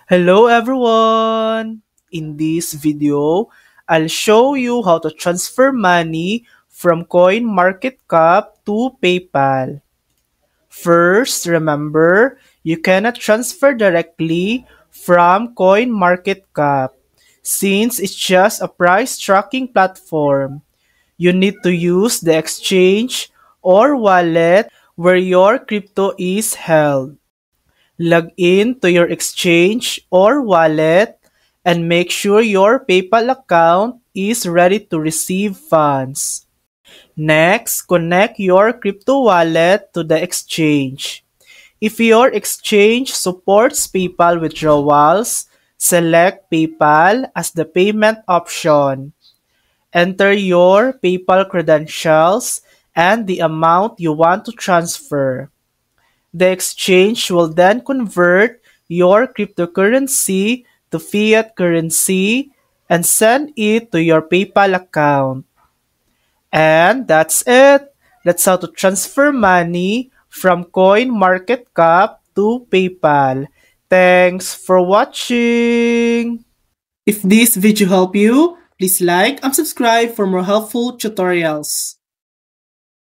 Hello everyone! In this video, I'll show you how to transfer money from CoinMarketCap to PayPal. First, remember, you cannot transfer directly from CoinMarketCap since it's just a price tracking platform. You need to use the exchange or wallet where your crypto is held. Log in to your exchange or wallet and make sure your PayPal account is ready to receive funds. Next, connect your crypto wallet to the exchange. If your exchange supports PayPal withdrawals, select PayPal as the payment option. Enter your PayPal credentials and the amount you want to transfer. The exchange will then convert your cryptocurrency to fiat currency and send it to your PayPal account. And that's it. That's how to transfer money from CoinMarketCap to PayPal. Thanks for watching. If this video helped you, please like and subscribe for more helpful tutorials.